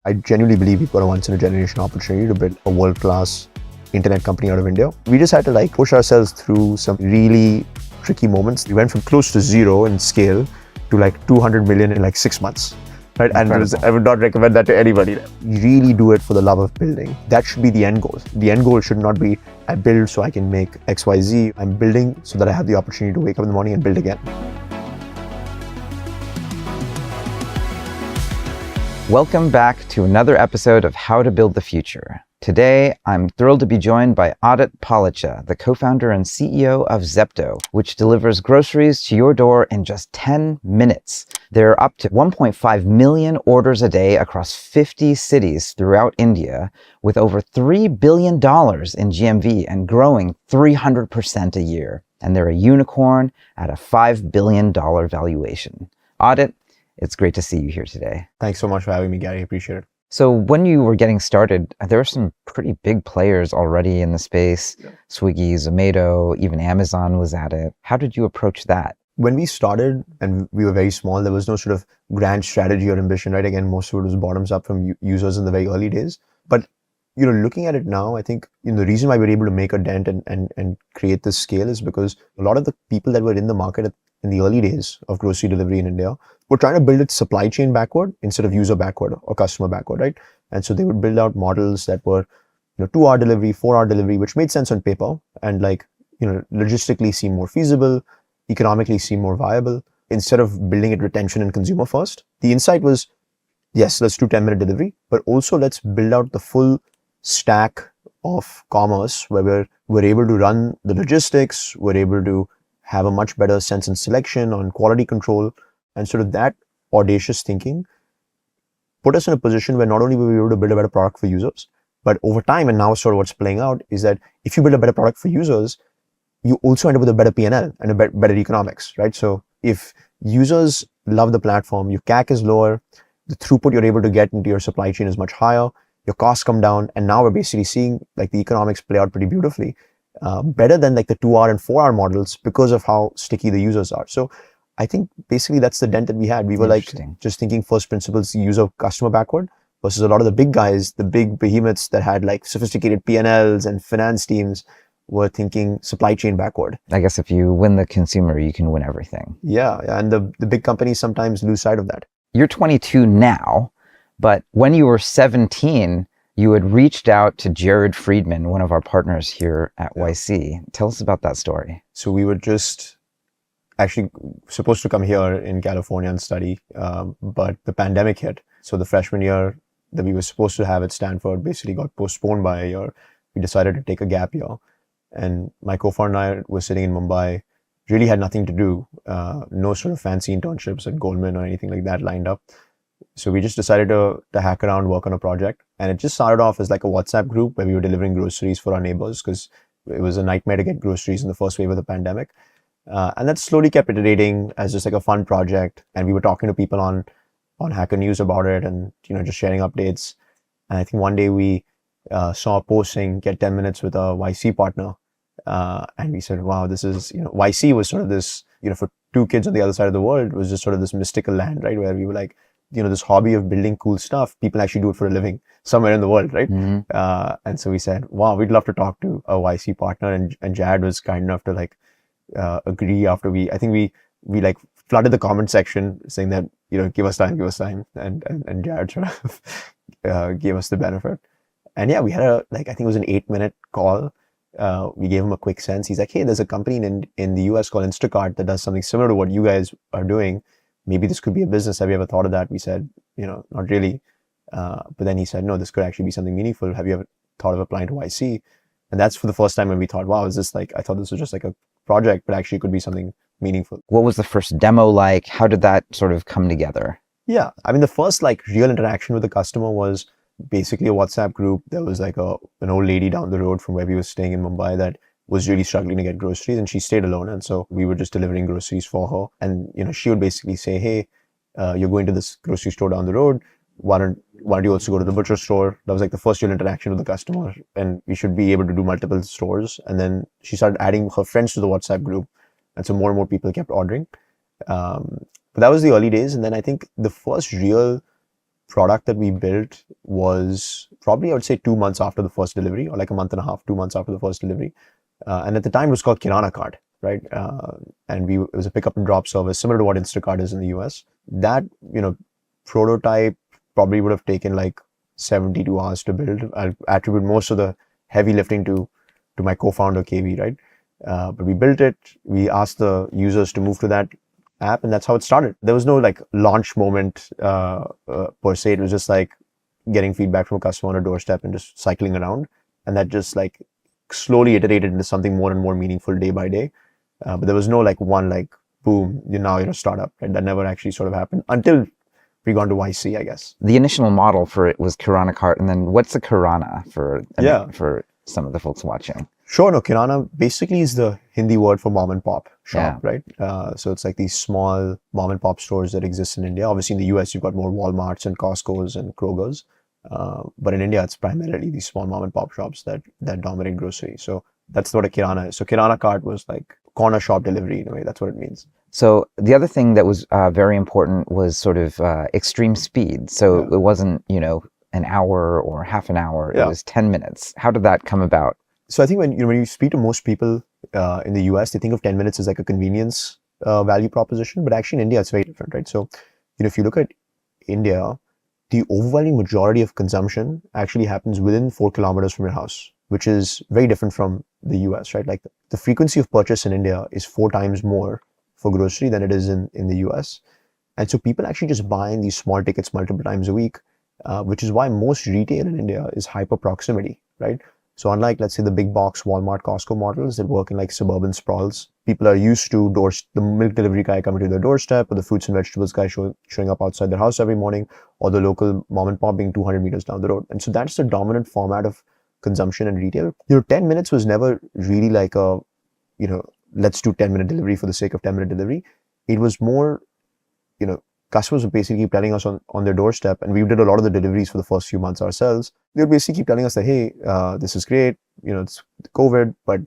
I genuinely believe we've got a once in a generation opportunity to build a world-class internet company out of India. We just had to push ourselves through some really tricky moments. We went from close to zero in scale to 200 million in 6 months. Right? And I would not recommend that to anybody. Really do it for the love of building. That should be the end goal. The end goal should not be, I build so I can make XYZ. I'm building so that I have the opportunity to wake up in the morning and build again. Welcome back to another episode of How to Build the Future. Today, I'm thrilled to be joined by Adit Palicha, the co-founder and CEO of Zepto, which delivers groceries to your door in just 10 minutes. There are up to 1.5 million orders a day across 50 cities throughout India, with over $3 billion in GMV and growing 300% a year. And they're a unicorn at a $5 billion valuation. Adit, it's great to see you here today. Thanks so much for having me, Gary. I appreciate it. So when you were getting started, there were some pretty big players already in the space. Yeah. Swiggy, Zomato, even Amazon was at it. How did you approach that? When we started and we were very small, there was no sort of grand strategy or ambition, right? Again, most of it was bottoms up from users in the very early days. But looking at it now, I think the reason why we're able to make a dent and create this scale is because a lot of the people that were in the market in the early days of grocery delivery in India were trying to build its supply chain backward instead of user backward or customer backward, right? And so they would build out models that were 2-hour delivery, 4-hour delivery, which made sense on paper and logistically seemed more feasible, economically seemed more viable. Instead of building it retention and consumer first, the insight was, yes, let's do 10-minute delivery, but also let's build out the full stack of commerce where we're able to run the logistics, we're able to have a much better sense and selection on quality control. And sort of that audacious thinking put us in a position where not only were we able to build a better product for users, but over time, and now sort of what's playing out is that if you build a better product for users, you also end up with a better P&L and a better economics, right? So if users love the platform, your CAC is lower, the throughput you're able to get into your supply chain is much higher, your costs come down, and now we're basically seeing the economics play out pretty beautifully. Better than the 2-hour and 4-hour models because of how sticky the users are. So I think basically that's the dent that we had. We were just thinking first principles, user customer backward versus a lot of the big guys, the big behemoths that had sophisticated P&Ls and finance teams were thinking supply chain backward. I guess if you win the consumer, you can win everything. Yeah. And the big companies sometimes lose sight of that. You're 22 now, but when you were 17, you had reached out to Jared Friedman, one of our partners here at YC. Tell us about that story. So we were just actually supposed to come here in California and study, but the pandemic hit. So the freshman year that we were supposed to have at Stanford basically got postponed by a year. We decided to take a gap year. And my co-founder and I were sitting in Mumbai, really had nothing to do, no sort of fancy internships at Goldman or anything like that lined up. So we just decided to hack around, work on a project. And it just started off as a WhatsApp group where we were delivering groceries for our neighbors because it was a nightmare to get groceries in the first wave of the pandemic. And that slowly kept iterating as just a fun project. And we were talking to people on Hacker News about it and, just sharing updates. And I think one day we saw a posting, get 10 minutes with a YC partner. And we said, wow, this is, YC was sort of this, for two kids on the other side of the world, was just sort of this mystical land, right? Where we were this hobby of building cool stuff, people actually do it for a living somewhere in the world, right? Mm-hmm. And so we said, wow, we'd love to talk to a YC partner. And Jared was kind enough to agree after we flooded the comment section saying that, give us time. And Jared sort of gave us the benefit. And yeah, we had I think it was an 8-minute call. We gave him a quick sense. He's like, hey, there's a company in the US called Instacart that does something similar to what you guys are doing. Maybe this could be a business. Have you ever thought of that? We said, not really. But then he said, no, this could actually be something meaningful. Have you ever thought of applying to YC? And that's for the first time when we thought, wow, is this I thought this was just a project, but actually could be something meaningful. What was the first demo like? How did that sort of come together? Yeah. I mean, the first real interaction with the customer was basically a WhatsApp group. There was an old lady down the road from where we were staying in Mumbai that was really struggling to get groceries and she stayed alone. And so we were just delivering groceries for her. And, she would basically say, hey, you're going to this grocery store down the road. Why don't you also go to the butcher store? That was the first real interaction with the customer. And we should be able to do multiple stores. And then she started adding her friends to the WhatsApp group. And so more and more people kept ordering. But that was the early days. And then I think the first real product that we built was probably, I would say, 2 months after the first delivery, or like a month and a half, 2 months after the first delivery. And at the time, it was called Kirana Cart, right? And it was a pickup and drop service similar to what Instacart is in the US. That, prototype probably would have taken like 72 hours to build. I'll attribute most of the heavy lifting to my co-founder KV, right? But we built it. We asked the users to move to that app, and that's how it started. There was no like launch moment per se. It was just like getting feedback from a customer on a doorstep and just cycling around, and that just like slowly iterated into something more and more meaningful day by day. But there was no like one like boom, now you're a startup, right? That never actually sort of happened until we got to YC, I guess. The initial model for it was Kirana Cart, and then what's a Kirana for some of the folks watching? Sure, no, Kirana basically is the Hindi word for mom and pop shop, right? So it's like these small mom and pop stores that exist in India. Obviously in the US, you've got more Walmarts and Costco's and Kroger's. But in India, it's primarily these small mom and pop shops that dominate grocery. So that's what a Kirana is. So Kirana Cart was like corner shop delivery in a way. That's what it means. So the other thing that was very important was sort of extreme speed. So it wasn't, an hour or half an hour. It was 10 minutes. How did that come about? So I think when you speak to most people in the US, they think of 10 minutes as like a convenience value proposition, but actually in India, it's very different, right? So, if you look at India, the overwhelming majority of consumption actually happens within 4 kilometers from your house, which is very different from the US, right? Like the frequency of purchase in India is 4 times more for grocery than it is in the US. And so people actually just buy in these small tickets multiple times a week, which is why most retail in India is hyper proximity, right? So unlike, let's say, the big box Walmart, Costco models that work in like suburban sprawls, people are used to the milk delivery guy coming to their doorstep, or the fruits and vegetables guy showing up outside their house every morning, or the local mom and pop being 200 meters down the road. And so that's the dominant format of consumption and retail. 10 minutes was never really like a, let's do 10-minute delivery for the sake of 10-minute delivery. It was more, customers would basically keep telling us on their doorstep, and we did a lot of the deliveries for the first few months ourselves. They would basically keep telling us that, hey, this is great, it's COVID, but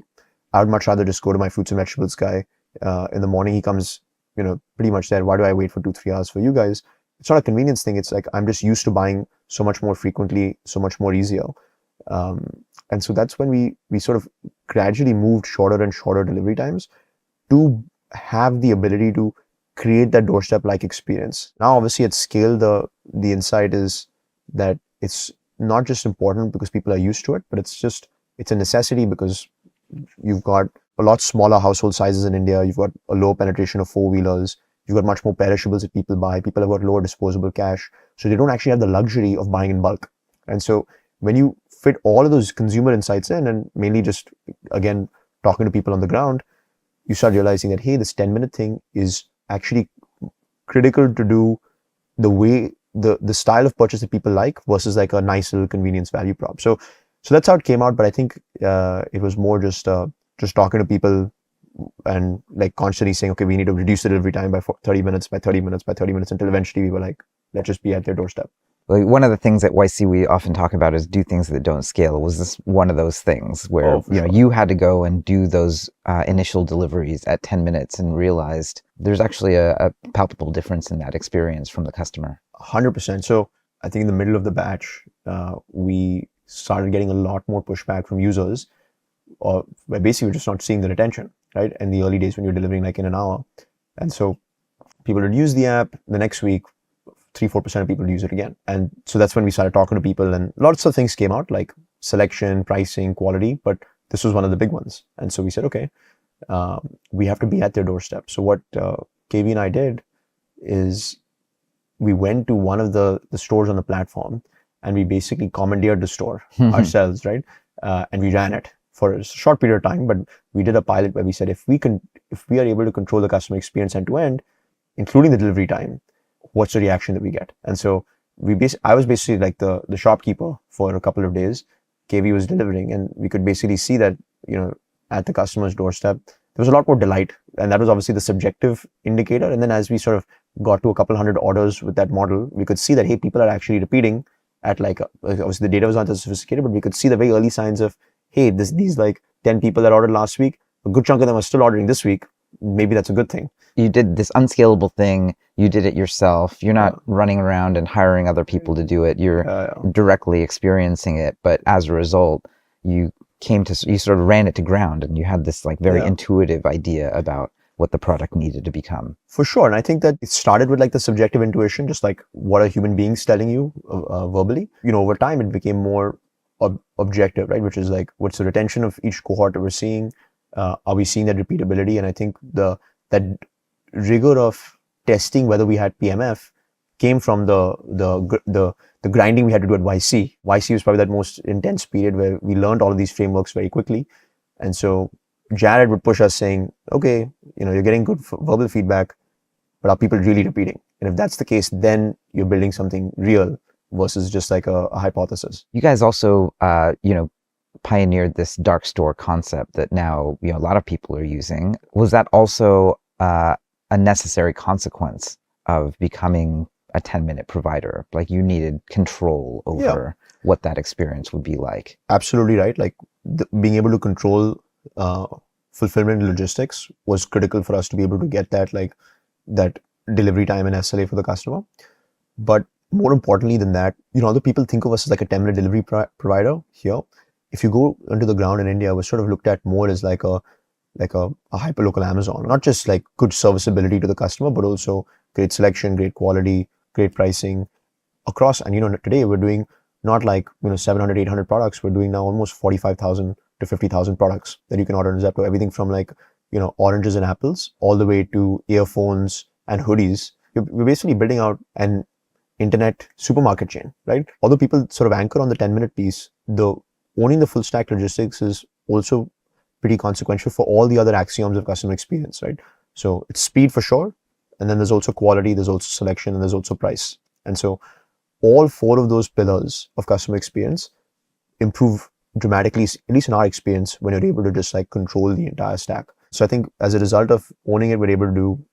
I would much rather just go to my fruits and vegetables guy. In the morning, he comes, pretty much there. Why do I wait for 2-3 hours for you guys? It's not a convenience thing. It's like, I'm just used to buying so much more frequently, so much more easier. And so that's when we sort of gradually moved shorter and shorter delivery times to have the ability to create that doorstep-like experience. Now, obviously, at scale, the insight is that it's not just important because people are used to it, but it's a necessity because you've got a lot smaller household sizes in India. You've got a low penetration of four-wheelers. You've got much more perishables that people buy. People have got lower disposable cash. So they don't actually have the luxury of buying in bulk. And so when you fit all of those consumer insights in, and mainly just, again, talking to people on the ground, you start realizing that, hey, this 10-minute thing is actually critical to do the way, the style of purchase that people like versus like a nice little convenience value prop. So that's how it came out. But I think it was more just talking to people and like constantly saying, okay, we need to reduce the delivery time by 30 minutes, by 30 minutes, by 30 minutes, until eventually we were like, let's just be at their doorstep. Like one of the things at YC we often talk about is do things that don't scale. Was this one of those things where you had to go and do those initial deliveries at 10 minutes and realized there's actually a palpable difference in that experience from the customer? 100%. So I think in the middle of the batch, we started getting a lot more pushback from users, where basically we're just not seeing the retention, right? In the early days when you're delivering like in an hour. And so people would use the app. The next week, 3-4% of people use it again. And so that's when we started talking to people, and lots of things came out like selection, pricing, quality, but this was one of the big ones. And so we said, okay, we have to be at their doorstep. So what KV and I did is we went to one of the stores on the platform, and we basically commandeered the store ourselves, right? And we ran it for a short period of time, but we did a pilot where we said, if we are able to control the customer experience end to end, including the delivery time, what's the reaction that we get? And so I was basically like the shopkeeper for a couple of days. KV was delivering, and we could basically see that, at the customer's doorstep, there was a lot more delight. And that was obviously the subjective indicator. And then as we sort of got to a couple hundred orders with that model, we could see that, hey, people are actually repeating at like obviously the data was not as sophisticated, but we could see the very early signs of, hey, these like 10 people that ordered last week, a good chunk of them are still ordering this week. Maybe that's a good thing. you did this unscalable thing. You did it yourself. You're not running around and hiring other people to do it. You're directly experiencing it. But as a result, you sort of ran it to ground, and you had this like very intuitive idea about what the product needed to become. For sure. And I think that it started with like the subjective intuition, just like what are human beings telling you verbally. You know, over time it became more objective, right? Which is like, what's the retention of each cohort that we're seeing? Are we seeing that repeatability? And I think that rigor of testing whether we had PMF came from the grinding we had to do at YC. YC was probably that most intense period where we learned all of these frameworks very quickly. And so Jared would push us saying, okay, you know, you're getting good verbal feedback, but are people really repeating? And if that's the case, then you're building something real versus just like a hypothesis. You guys also, pioneered this dark store concept that now, a lot of people are using. Was that also a necessary consequence of becoming a 10-minute provider? Like you needed control over what that experience would be like. Absolutely right. Like being able to control fulfillment and logistics was critical for us to be able to get that delivery time and SLA for the customer. But more importantly than that, other people think of us as like a 10-minute delivery provider here. If you go onto the ground in India, we're sort of looked at more as like a hyperlocal Amazon, not just like good serviceability to the customer, but also great selection, great quality, great pricing across. And today we're doing not like 700, 800 products. We're doing now almost 45,000 to 50,000 products that you can order on Zepto. Everything from like oranges and apples all the way to earphones and hoodies. We're basically building out an internet supermarket chain, right? Although people sort of anchor on the 10-minute piece, owning the full stack logistics is also pretty consequential for all the other axioms of customer experience, right? So it's speed for sure. And then there's also quality, there's also selection, and there's also price. And so all four of those pillars of customer experience improve dramatically, at least in our experience, when you're able to just like control the entire stack. So I think as a result of owning it, we're able to do,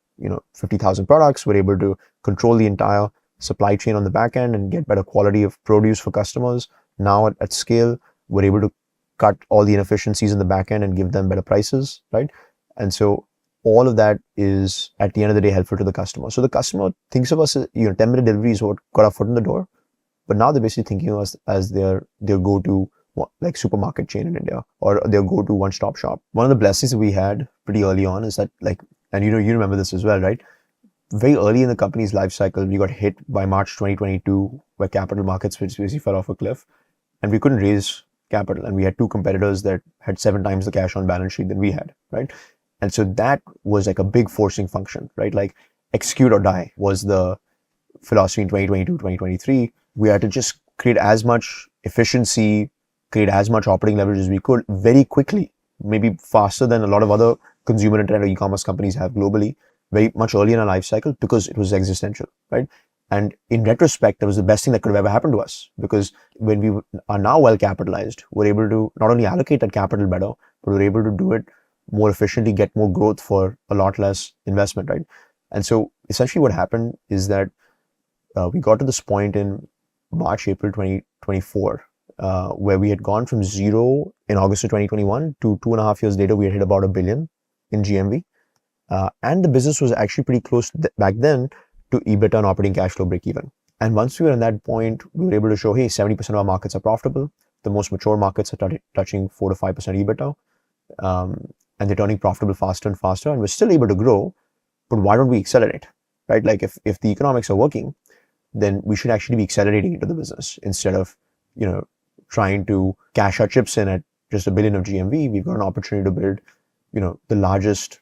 50,000 products. We're able to control the entire supply chain on the back end and get better quality of produce for customers. Now at scale, we're able to cut all the inefficiencies in the back end and give them better prices, right? And so all of that is at the end of the day helpful to the customer. So the customer thinks of us as, 10-minute delivery is what got our foot in the door, but now they're basically thinking of us as their go-to like supermarket chain in India or their go-to one-stop shop. One of the blessings that we had pretty early on is that and you remember this as well, right? Very early in the company's life cycle, we got hit by March 2022, where capital markets basically fell off a cliff and we couldn't raise capital. And we had two competitors that had 7 times the cash on balance sheet than we had, right? And so that was like a big forcing function, right? Like execute or die was the philosophy in 2022, 2023. We had to just create as much efficiency, create as much operating leverage as we could very quickly, maybe faster than a lot of other consumer internet or e-commerce companies have globally, very much early in our life cycle because it was existential, right? And in retrospect, that was the best thing that could have ever happened to us, because when we are now well capitalized, we're able to not only allocate that capital better, but we're able to do it more efficiently, get more growth for a lot less investment, right? And so essentially what happened is that we got to this point in March, April 2024, where we had gone from zero in August of 2021 to 2.5 years later, we had hit about $1 billion in GMV. And the business was actually pretty close back then to EBITDA and operating cash flow break even. And once we were in that point, we were able to show, hey, 70% of our markets are profitable. The most mature markets are touching 4 to 5% EBITDA. And they're turning profitable faster and faster. And we're still able to grow, but why don't we accelerate, right? Like if the economics are working, then we should actually be accelerating into the business instead of, trying to cash our chips in at just $1 billion of GMV. We've got an opportunity to build, the largest,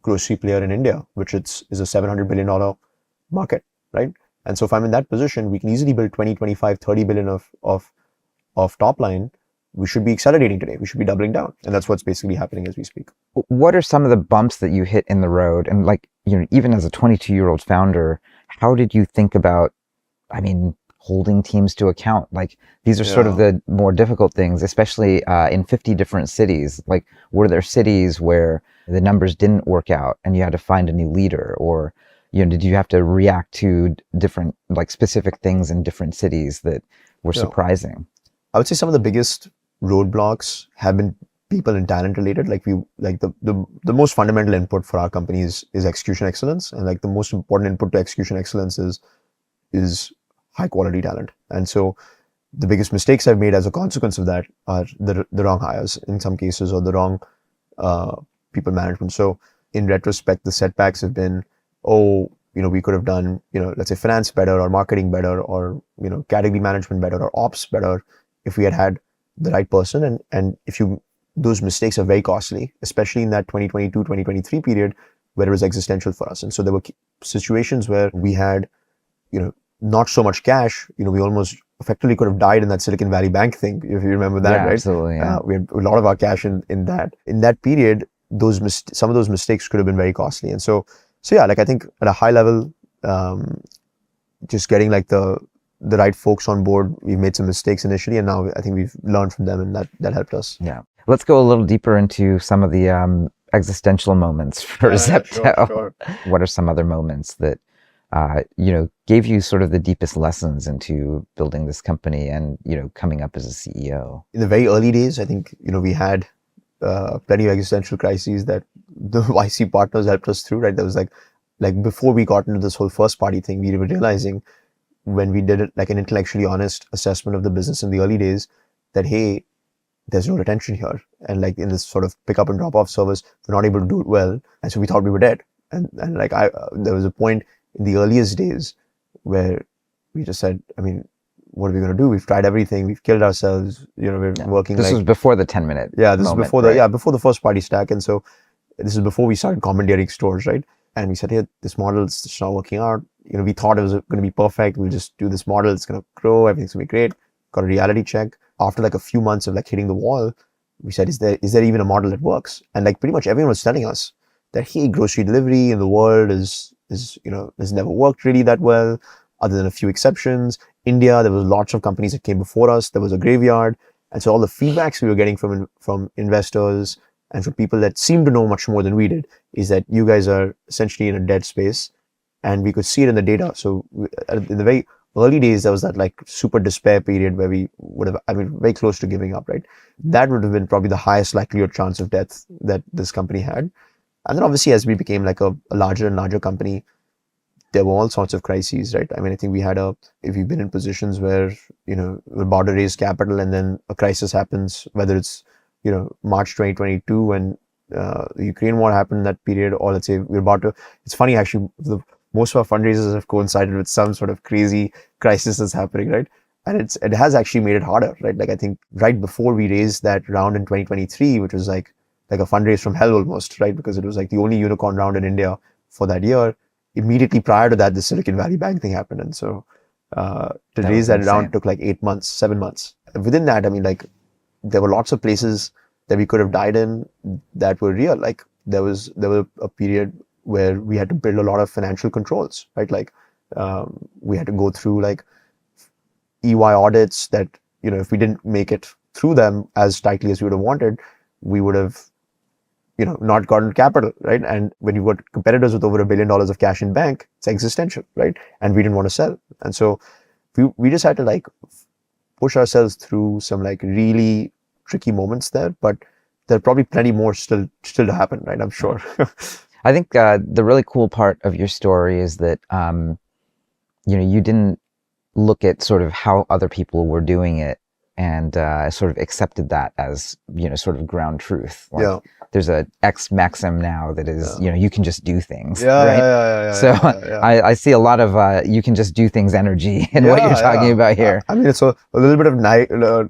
grocery player in India, which is a $700 billion market, right? And so if I'm in that position, we can easily build 20, 25, 30 billion of top line. We should be accelerating today. We should be doubling down. And that's what's basically happening as we speak. What are some of the bumps that you hit in the road? And even as a 22-year-old founder, how did you think about, holding teams to account? Like these are sort of the more difficult things, especially in 50 different cities. Like were there cities where the numbers didn't work out and you had to find a new leader, or did you have to react to different specific things in different cities that were surprising? I would say some of the biggest roadblocks have been people and talent related. Like the most fundamental input for our company is execution excellence, and like the most important input to execution excellence is high quality talent. And so the biggest mistakes I've made as a consequence of that are the wrong hires in some cases, or the wrong people management. So in retrospect, the setbacks have been, oh, we could have done, let's say finance better, or marketing better, or, category management better, or ops better if we had the right person. And those mistakes are very costly, especially in that 2022, 2023 period where it was existential for us. And so there were situations where we had, not so much cash, we almost effectively could have died in that Silicon Valley Bank thing, if you remember that, right? Absolutely. Yeah. We had a lot of our cash in that period. Some of those mistakes could have been very costly. And so yeah, like I think at a high level, just getting like the right folks on board, we've made some mistakes initially, and now I think we've learned from them, and that helped us. Yeah. Let's go a little deeper into some of the existential moments for Zepto. Sure. What are some other moments that gave you sort of the deepest lessons into building this company and, coming up as a CEO? In the very early days, I think, we had plenty of existential crises that the YC partners helped us through, right? There was like before we got into this whole first party thing, we were realizing when we did it, like an intellectually honest assessment of the business in the early days, that, hey, there's no retention here. And like in this sort of pick up and drop off service, we're not able to do it well. And so we thought we were dead. And like there was a point in the earliest days where we just said, I mean, what are we going to do? We've tried everything. We've killed ourselves. We're working. This was before the 10-minute. Yeah, this moment, is before right? before the first party stack. And so this is before we started commandeering stores, right? And we said, hey, this model is just not working out. We thought it was going to be perfect. We'll just do this model. It's going to grow. Everything's going to be great. Got a reality check. After like a few months of like hitting the wall, we said, is there even a model that works? And like pretty much everyone was telling us that, hey, grocery delivery in the world has never worked really that well, other than a few exceptions. India, there was lots of companies that came before us. There was a graveyard. And so all the feedbacks we were getting from investors and from people that seemed to know much more than we did is that you guys are essentially in a dead space, and we could see it in the data. So in the very early days, there was that like super despair period where we would have, very close to giving up, right? That would have been probably the highest likelihood chance of death that this company had. And then obviously as we became like a larger and larger company, there were all sorts of crises, right? I think if you've been in positions where, we're about to raise capital and then a crisis happens, whether it's, March 2022 when the Ukraine war happened in that period, or let's say it's funny actually, most of our fundraisers have coincided with some sort of crazy crisis that's happening, right? And it has actually made it harder, right? Like I think right before we raised that round in 2023, which was like a fundraise from hell almost, right? Because it was like the only unicorn round in India for that year. Immediately prior to that, the Silicon Valley Bank thing happened. And so to raise that round took like 8 months, 7 months. Within that, there were lots of places that we could have died in that were real. Like there was a period where we had to build a lot of financial controls, right? Like we had to go through like EY audits that, if we didn't make it through them as tightly as we would have wanted, we would have, not gotten capital, right? And when you've got competitors with over $1 billion of cash in bank, it's existential, right? And we didn't want to sell. And so we just had to like push ourselves through some like really tricky moments there, but there are probably plenty more still to happen, right? I'm sure. I think the really cool part of your story is that, you didn't look at sort of how other people were doing it and sort of accepted that as, sort of ground truth. Like, Yeah. There's a X maxim now that is, you can just do things, Yeah, right? yeah. So I see a lot of you can just do things energy in what you're talking about here. It's a little bit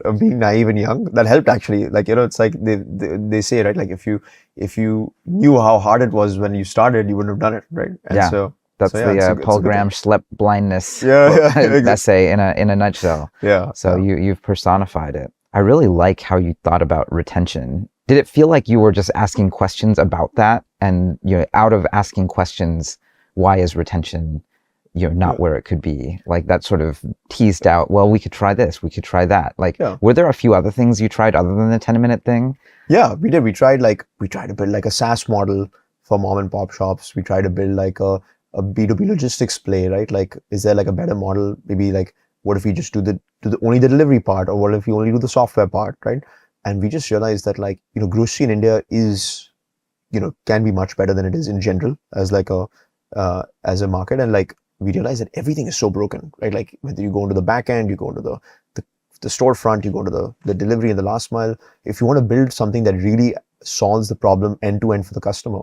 of being naive and young that helped actually. Like, it's like they say, right? Like if you knew how hard it was when you started, you wouldn't have done it, right? And so that's the Paul Graham Schlepp blindness essay in a nutshell. Yeah. So you've personified it. I really like how you thought about retention. Did it feel like you were just asking questions about that? And, out of asking questions, why is retention, not where it could be? Like that sort of teased out, well, we could try this, we could try that. Like, were there a few other things you tried other than the 10-minute thing? Yeah, we did. We tried to build like a SaaS model for mom and pop shops. We tried to build like a B2B logistics play, right? Like, is there like a better model? Maybe like, what if we just do only the delivery part, or what if we only do the software part, right? And we just realized that like, grocery in India is, can be much better than it is in general as like as a market. And like, we realized that everything is so broken, right? Like whether you go into the back end, you go into the storefront, you go to the delivery and the last mile. If you want to build something that really solves the problem end to end for the customer,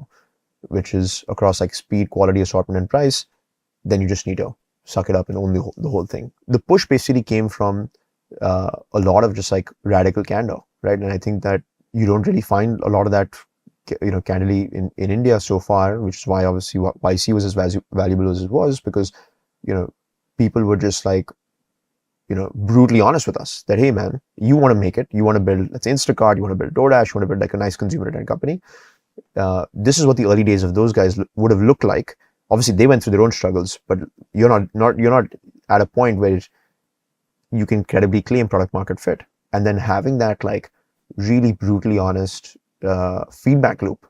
which is across like speed, quality, assortment, and price, then you just need to suck it up and own the whole thing. The push basically came from a lot of just like radical candor, right? And I think that you don't really find a lot of that, candidly in India so far, which is why obviously YC was as valuable as it was, because, people were just like, brutally honest with us that, hey man, you want to make it, you want to build, let's say Instacart, you want to build DoorDash, you want to build like a nice consumer return company. This is what the early days of those guys would have looked like. Obviously they went through their own struggles, but you're not at a point where you can credibly claim product market fit. And then having that like really brutally honest feedback loop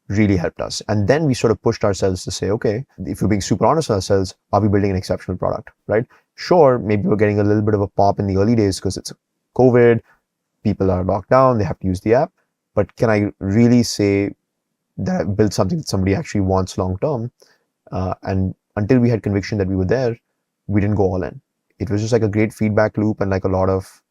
really helped us. And then we sort of pushed ourselves to say, okay, if we're being super honest with ourselves, are we building an exceptional product, right? Sure, maybe we're getting a little bit of a pop in the early days because it's COVID, people are locked down, they have to use the app. But can I really say that I built something that somebody actually wants long term? And until we had conviction that we were there, we didn't go all in. It was just like a great feedback loop and like a lot of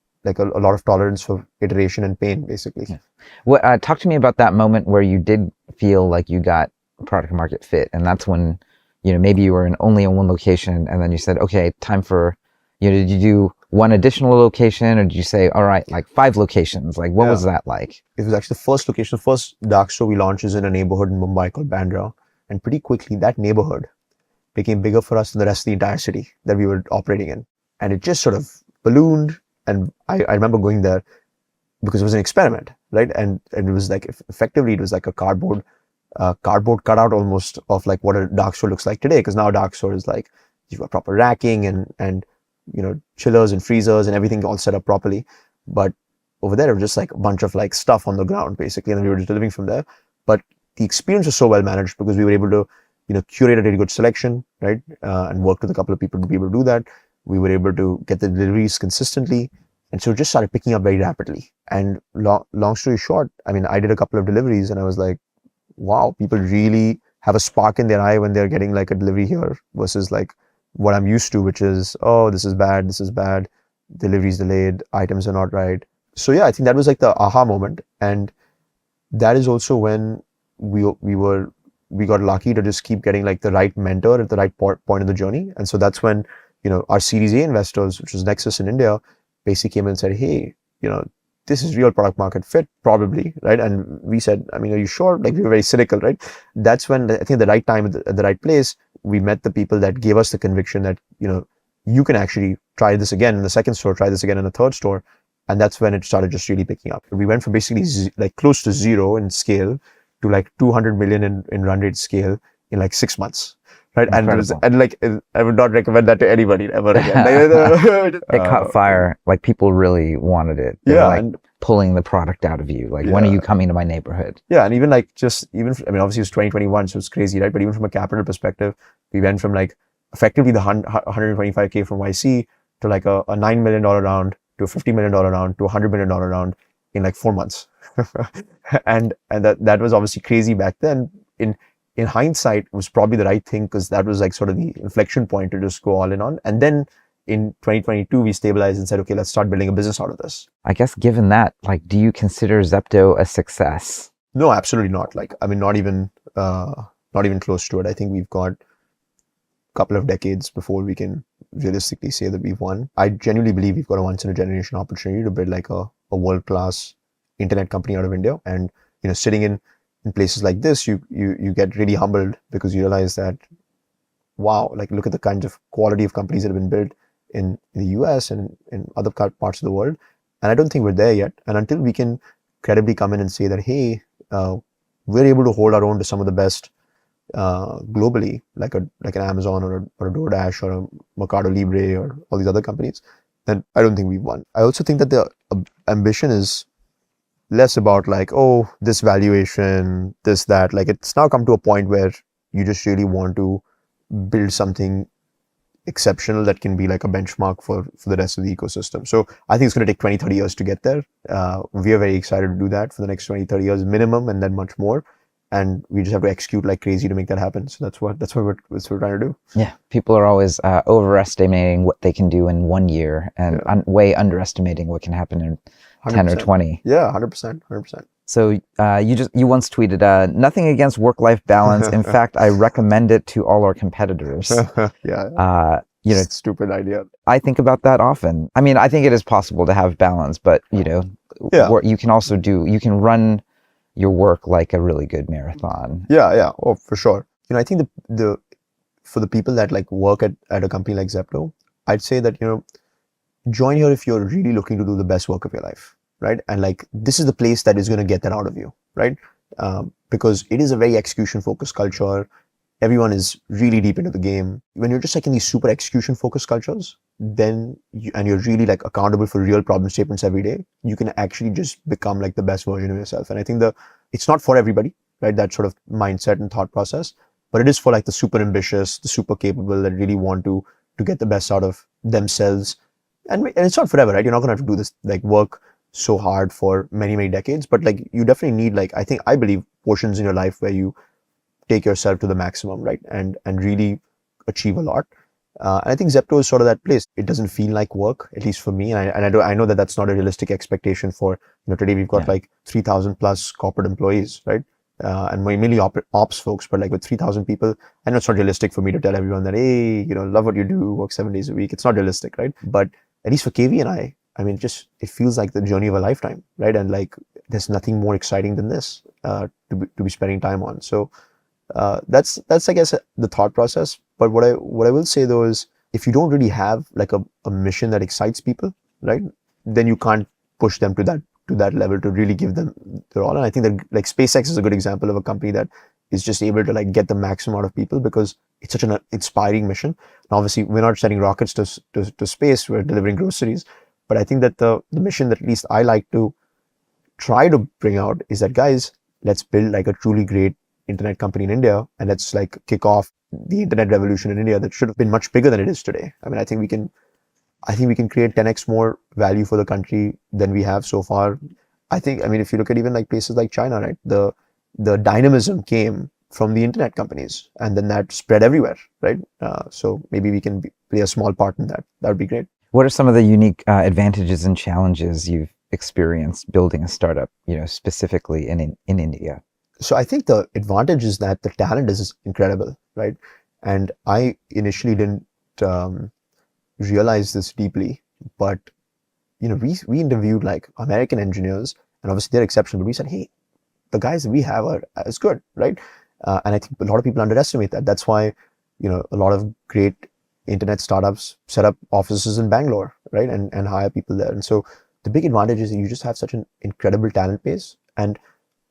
tolerance for iteration and pain, basically. Yeah. What talk to me about that moment where you did feel like you got product market fit, and that's when maybe you were only in one location, and then you said, okay, time for did you do one additional location, or did you say, all right, like 5 locations? Like what was that like? It was actually the first location, the first dark store we launched is in a neighborhood in Mumbai called Bandra, and pretty quickly that neighborhood became bigger for us than the rest of the entire city that we were operating in, and it just sort of ballooned. And I remember going there because it was an experiment, right? And it was like, effectively, it was like a cardboard cutout almost of like what a dark store looks like today. Because now a dark store is like, you've got proper racking and chillers and freezers and everything all set up properly. But over there, it was just like a bunch of like stuff on the ground, basically. And then we were just delivering from there. But the experience was so well managed because we were able to, curate a really good selection, right? And work with a couple of people to be able to do that. We were able to get the deliveries consistently. And so it just started picking up very rapidly. And long story short, I mean, I did a couple of deliveries and I was like, wow, people really have a spark in their eye when they're getting like a delivery here versus like what I'm used to, which is, oh, this is bad, delivery's delayed, items are not right. So yeah, I think that was like the aha moment. And that is also when we got lucky to just keep getting like the right mentor at the right point of the journey. And so that's when our Series A investors, which was Nexus in India, basically came and said, hey, this is real product market fit, probably, right? And we said, I mean, are you sure? Like, we were very cynical, right? That's when I think at the right time, at the right place, we met the people that gave us the conviction that, you can actually try this again in the second store, try this again in the third store. And that's when it started just really picking up. We went from basically like close to zero in scale to like 200 million in run rate scale in like 6 months. Right. And I would not recommend that to anybody ever again. It caught fire. Like people really wanted it. They were like pulling the product out of you. Like, when are you coming to my neighborhood? Yeah. And even like I mean, obviously it was 2021, so it's crazy, right? But even from a capital perspective, we went from like effectively the 125K from YC to like a $9 million round to a $50 million round to a $100 million round in like 4 months. and that was obviously crazy back then. In hindsight, it was probably the right thing because that was like sort of the inflection point to just go all in on. And then in 2022, we stabilized and said, okay, let's start building a business out of this. I guess given that, like, do you consider Zepto a success? No, absolutely not. Like, I mean, not even close to it. I think we've got a couple of decades before we can realistically say that we've won. I genuinely believe we've got a once in a generation opportunity to build like a world-class internet company out of India. And, sitting in places like this, you get really humbled because you realize that, wow, like look at the kinds of quality of companies that have been built in the US and in other parts of the world. And I don't think we're there yet. And until we can credibly come in and say that, hey, we're able to hold our own to some of the best globally, like an Amazon or a DoorDash or a Mercado Libre or all these other companies, then I don't think we've won. I also think that the ambition is less about like, oh, this valuation, this, that. Like, it's now come to a point where you just really want to build something exceptional that can be like a benchmark for the rest of the ecosystem. So I think it's going to take 20, 30 years to get there. We are very excited to do that for the next 20, 30 years minimum, and then much more. And we just have to execute like crazy to make that happen. So that's what we're trying to do. Yeah, people are always overestimating what they can do in 1 year and way underestimating what can happen in 10 or 20. Yeah, 100%, 100%. So you once tweeted, nothing against work-life balance. In fact, I recommend it to all our competitors. Yeah. Stupid idea. I think about that often. I mean, I think it is possible to have balance, but you can run your work like a really good marathon. Yeah. Oh, for sure. I think for the people that like work at a company like Zepto, I'd say that, join here if you're really looking to do the best work of your life, right? And like, this is the place that is going to get that out of you, right? Because it is a very execution focused culture. Everyone is really deep into the game. When you're just like in these super execution focused cultures, then you're really like accountable for real problem statements every day, you can actually just become like the best version of yourself. And I think it's not for everybody, right? That sort of mindset and thought process, but it is for like the super ambitious, the super capable that really want to get the best out of themselves. And it's not forever, right? You're not going to have to do this, like work so hard for many, many decades, but like you definitely need like, I believe portions in your life where you take yourself to the maximum, right? And really achieve a lot. And I think Zepto is sort of that place. It doesn't feel like work, at least for me. And I know that that's not a realistic expectation for, today we've got like 3,000 plus corporate employees, right? And mainly ops folks, but like with 3,000 people, I know it's not realistic for me to tell everyone that, hey, love what you do, work 7 days a week. It's not realistic, right? But at least for KV and I mean, it feels like the journey of a lifetime, right? And like, there's nothing more exciting than this to be spending time on. So that's I guess the thought process. But what I will say though is, if you don't really have like a mission that excites people, right, then you can't push them to that level to really give them their all. And I think that like SpaceX is a good example of a company that is just able to like get the maximum out of people because it's such an inspiring mission. Now, obviously, we're not sending rockets to space; we're delivering groceries. But I think that the mission that at least I like to try to bring out is that, guys, let's build like a truly great internet company in India, and let's like kick off the internet revolution in India that should have been much bigger than it is today. I mean, I think we can create 10x more value for the country than we have so far. I mean, if you look at even like places like China, right, the dynamism came from the internet companies, and then that spread everywhere, right? So maybe we can play a small part in that. That would be great. What are some of the unique advantages and challenges you've experienced building a startup, specifically in India? So I think the advantage is that the talent is incredible, right? And I initially didn't realize this deeply, but we interviewed like American engineers, and obviously they're exceptional, but we said, hey, the guys that we have are as good, right? And I think a lot of people underestimate that. That's why a lot of great internet startups set up offices in Bangalore, right, and hire people there. And so the big advantage is that you just have such an incredible talent base, and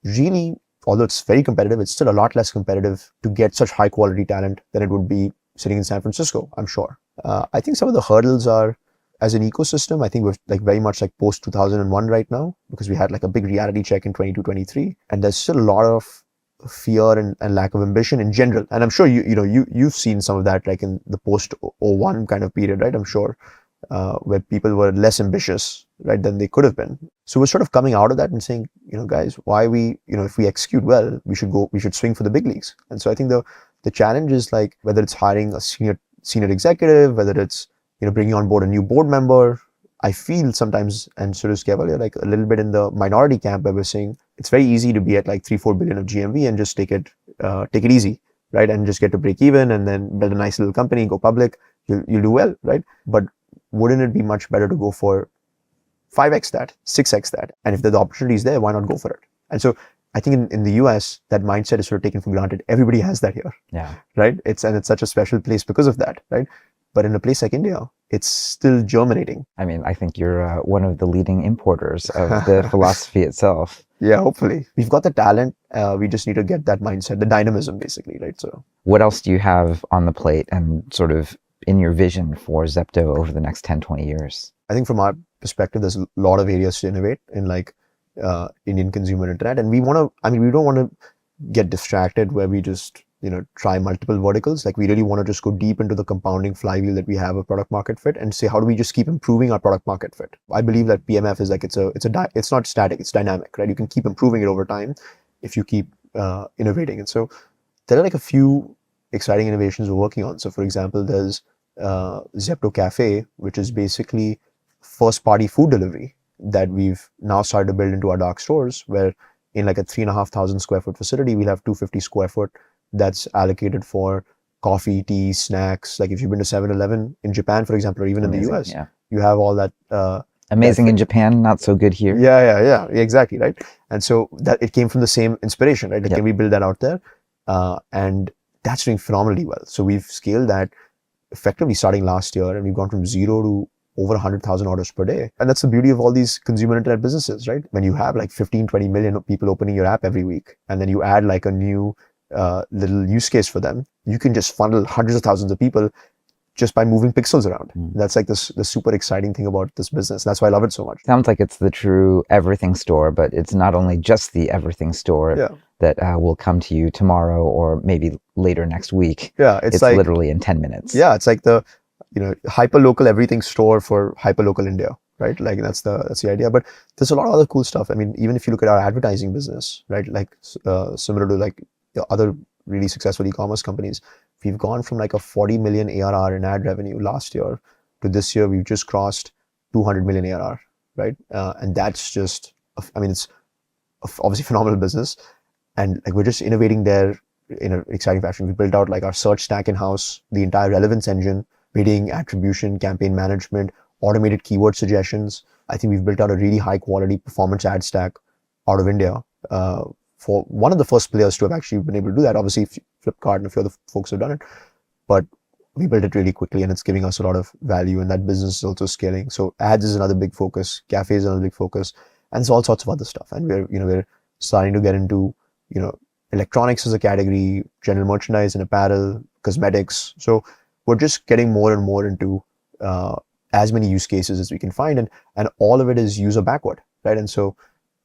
really, although it's very competitive, it's still a lot less competitive to get such high quality talent than it would be sitting in San Francisco, I'm sure. I think some of the hurdles are, as an ecosystem, I think we're like very much like post 2001 right now, because we had like a big reality check in 22, 23, and there's still a lot of fear and lack of ambition in general. And I'm sure you've seen some of that like in the post 01 kind of period, right? I'm sure where people were less ambitious, right, than they could have been. So we're sort of coming out of that and saying, guys, why if we execute well, we should swing for the big leagues. And so I think the challenge is like, whether it's hiring a senior executive, whether it's bringing on board a new board member. I feel sometimes, and so does Keval, like a little bit in the minority camp where we're saying it's very easy to be at like 3-4 billion of GMV and just take it easy, right, and just get to break even and then build a nice little company, go public. You'll do well, right? But wouldn't it be much better to go for 5x that, 6x that? And if the opportunity is there, why not go for it? And so I think in the US, that mindset is sort of taken for granted. Everybody has that here, right? It's such a special place because of that, right? But in a place like India, it's still germinating. I mean, I think you're one of the leading importers of the philosophy itself. Yeah, hopefully. We've got the talent. We just need to get that mindset, the dynamism, basically, right? So, what else do you have on the plate and sort of in your vision for Zepto over the next 10, 20 years? I think from our perspective, there's a lot of areas to innovate in like Indian consumer internet. And we don't want to get distracted where we just try multiple verticals. Like we really want to just go deep into the compounding flywheel that we have of product market fit and say, how do we just keep improving our product market fit? I believe that PMF is like, it's not static, it's dynamic, right? You can keep improving it over time if you keep innovating. And so there are like a few exciting innovations we're working on. So for example, there's Zepto Cafe, which is basically first party food delivery that we've now started to build into our dark stores, where in like a 3,500 square foot facility, we'll have 250 square foot that's allocated for coffee, tea, snacks. Like if you've been to 7-Eleven in Japan, for example, or even Amazing, in the US, yeah. you have all that. Amazing in Japan, not so good here. Yeah, exactly, right? And so that it came from the same inspiration, right? Like, Yep. can we build that out there? And that's doing phenomenally well. So we've scaled that effectively starting last year, and we've gone from 0 to over 100,000 orders per day. And that's the beauty of all these consumer internet businesses, right? When you have like 15, 20 million people opening your app every week, and then you add like a new little use case for them, you can just funnel hundreds of thousands of people just by moving pixels around. That's like the super exciting thing about this business. That's why I love it so much. Sounds like it's the true everything store, but it's not only just the everything store that will come to you tomorrow or maybe later next week. Yeah, it's like literally in 10 minutes. Yeah, it's like the hyper local everything store for hyper local India, right? Like that's the idea. But there's a lot of other cool stuff. I mean, even if you look at our advertising business, right? Like similar to like the other really successful e-commerce companies, we've gone from like a 40 million ARR in ad revenue last year to this year we've just crossed 200 million ARR, right? And that's just, I mean, it's obviously phenomenal business, and like we're just innovating there in an exciting fashion. We built out like our search stack in-house, the entire relevance engine, bidding, attribution, campaign management, automated keyword suggestions. I think we've built out a really high quality performance ad stack out of India. For one of the first players to have actually been able to do that. Obviously, Flipkart and a few other folks have done it, but we built it really quickly, and it's giving us a lot of value, and that business is also scaling. So ads is another big focus, cafe is another big focus, and there's all sorts of other stuff. And we're starting to get into electronics as a category, general merchandise and apparel, cosmetics. So we're just getting more and more into as many use cases as we can find, and all of it is user backward, right? And so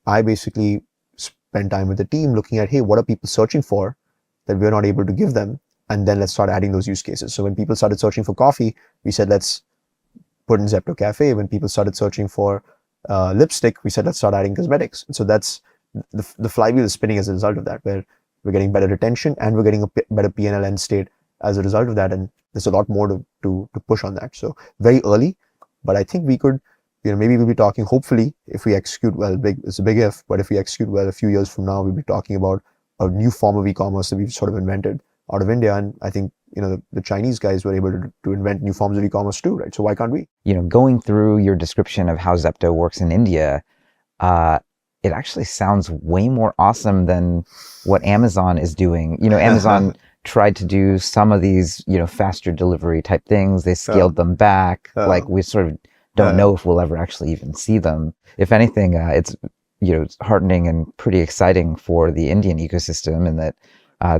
I basically spend time with the team looking at, hey, what are people searching for that we're not able to give them? And then let's start adding those use cases. So when people started searching for coffee, we said, let's put in Zepto Cafe. When people started searching for lipstick, we said, let's start adding cosmetics. And so that's the flywheel is spinning as a result of that, where we're getting better retention and we're getting a better P&L end state as a result of that. And there's a lot more to push on that. So very early, but I think we could, maybe we'll be talking, hopefully, if we execute well, it's a big if, but if we execute well a few years from now, we'll be talking about a new form of e-commerce that we've sort of invented out of India. And I think, the Chinese guys were able to invent new forms of e-commerce too, right? So why can't we? Going through your description of how Zepto works in India, it actually sounds way more awesome than what Amazon is doing. Amazon tried to do some of these, faster delivery type things. They scaled them back. Like we sort of don't know if we'll ever actually even see them. If anything, it's heartening and pretty exciting for the Indian ecosystem in that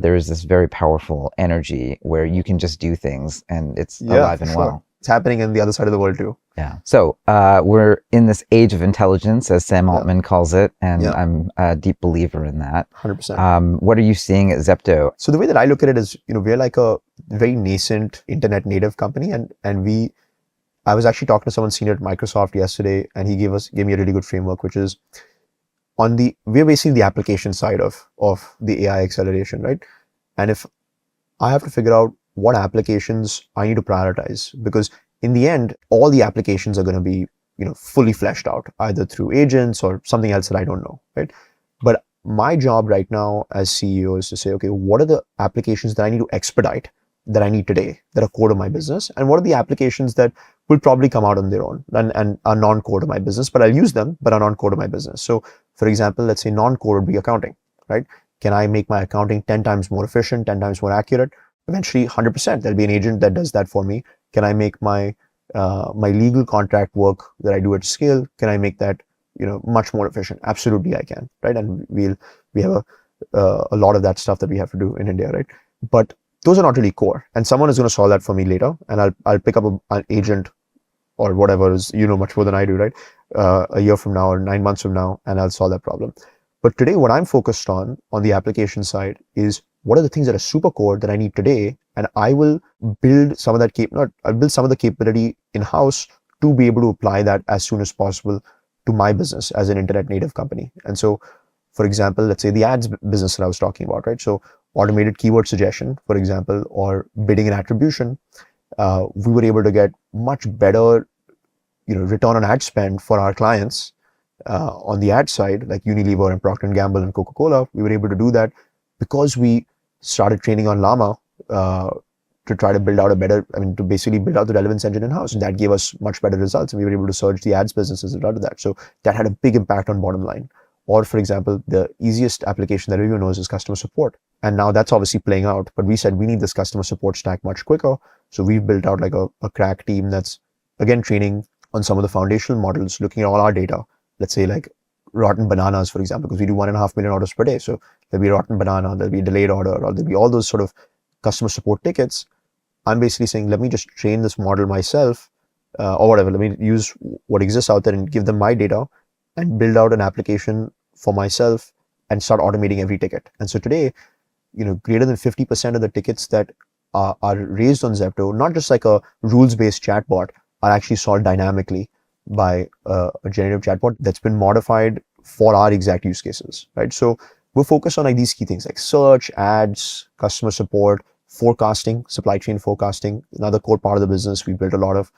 there is this very powerful energy where you can just do things and it's alive and well. It's happening in the other side of the world too. Yeah. So we're in this age of intelligence, as Sam Altman calls it, and I'm a deep believer in that. 100%. What are you seeing at Zepto? So the way that I look at it is, we're like a very nascent internet native company, and I was actually talking to someone senior at Microsoft yesterday, and he gave me a really good framework, which is we're basically the application side of the AI acceleration, right? And if I have to figure out what applications I need to prioritize, because in the end, all the applications are going to be, fully fleshed out, either through agents or something else that I don't know, right? But my job right now as CEO is to say, okay, what are the applications that I need to expedite that I need today that are core to my business? And what are the applications that will probably come out on their own and are non-core to my business, but I'll use them, but are non-core to my business. So for example, let's say non-core would be accounting, right? Can I make my accounting 10 times more efficient, 10 times more accurate? Eventually 100%, there'll be an agent that does that for me. Can I make my legal contract work that I do at scale? Can I make that, much more efficient? Absolutely I can, right? And we have a lot of that stuff that we have to do in India, right? But those are not really core, and someone is going to solve that for me later, and I'll pick up an agent or whatever is, much more than I do, right? A year from now or 9 months from now, and I'll solve that problem. But today, what I'm focused on the application side is what are the things that are super core that I need today, and I will build some of that I'll build some of the capability in-house to be able to apply that as soon as possible to my business as an internet native company. And so, for example, let's say the ads business that I was talking about, right? So automated keyword suggestion, for example, or bidding and attribution, we were able to get much better, return on ad spend for our clients on the ad side, like Unilever and Procter & Gamble and Coca-Cola. We were able to do that because we started training on Llama to try to build out to basically build out the relevance engine in-house. And that gave us much better results. And we were able to surge the ads business as a result of that. So that had a big impact on bottom line. Or for example, the easiest application that everyone knows is customer support. And now that's obviously playing out. But we said we need this customer support stack much quicker. So we've built out like a crack team that's, again, training on some of the foundational models, looking at all our data. Let's say like rotten bananas, for example, because we do 1.5 million orders per day. So there'll be a rotten banana, there'll be a delayed order, or there'll be all those sort of customer support tickets. I'm basically saying, let me just train this model myself, or whatever. Let me use what exists out there and give them my data and build out an application for myself and start automating every ticket. And so today, greater than 50% of the tickets that are raised on Zepto, not just like a rules-based chatbot, are actually solved dynamically by a generative chatbot that's been modified for our exact use cases, right? So we're focused on like these key things like search, ads, customer support, forecasting, supply chain forecasting, another core part of the business. We built a lot of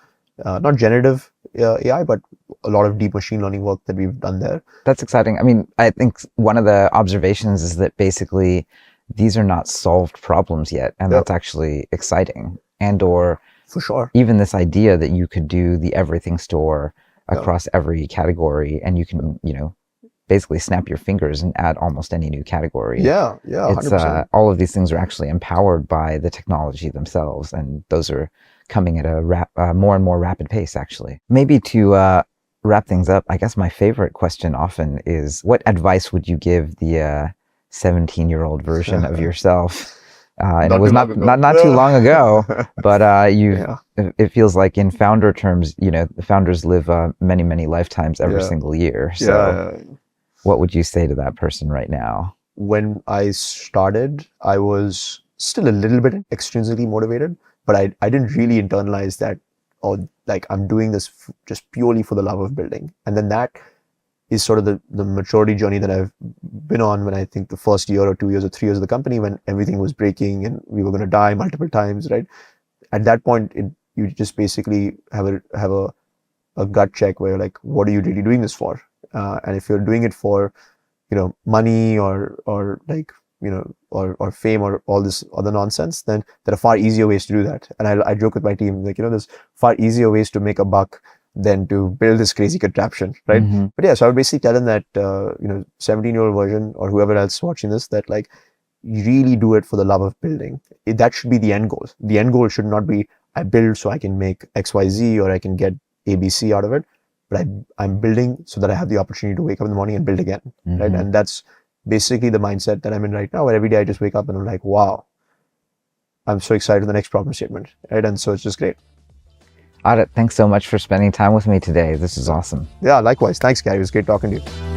not generative AI, but a lot of deep machine learning work that we've done there. That's exciting. I mean, I think one of the observations is that basically these are not solved problems yet, and that's actually exciting. And or for sure, even this idea that you could do the everything store across every category, and you can, basically snap your fingers and add almost any new category. Yeah, it's 100%. All of these things are actually empowered by the technology themselves, and those are coming at a more and more rapid pace, actually. Maybe to wrap things up, I guess my favorite question often is, what advice would you give the 17-year-old version of yourself? And it was not too long ago, but it feels like in founder terms, the founders live many, many lifetimes every single year. So what would you say to that person right now? When I started, I was still a little bit extrinsically motivated, but I didn't really internalize that, like I'm doing this just purely for the love of building. And then that is sort of the maturity journey that I've been on when I think the first year or 2 years or 3 years of the company, when everything was breaking and we were going to die multiple times, right? At that point, you just basically have a gut check where you're like, what are you really doing this for? And if you're doing it for, money or like, or fame or all this other nonsense, then there are far easier ways to do that. And I joke with my team, like, there's far easier ways to make a buck than to build this crazy contraption, right? Mm-hmm. But yeah, so I would basically tell them that, 17-year-old version or whoever else watching this, that like, you really do it for the love of building. That should be the end goal. The end goal should not be, I build so I can make XYZ or I can get ABC out of it, but I'm building so that I have the opportunity to wake up in the morning and build again, right? And that's basically the mindset that I'm in right now, where every day I just wake up and I'm like, wow, I'm so excited for the next problem statement, right? And so it's just great. Adit, thanks so much for spending time with me today. This is awesome. Yeah, likewise. Thanks, Gary. It was great talking to you.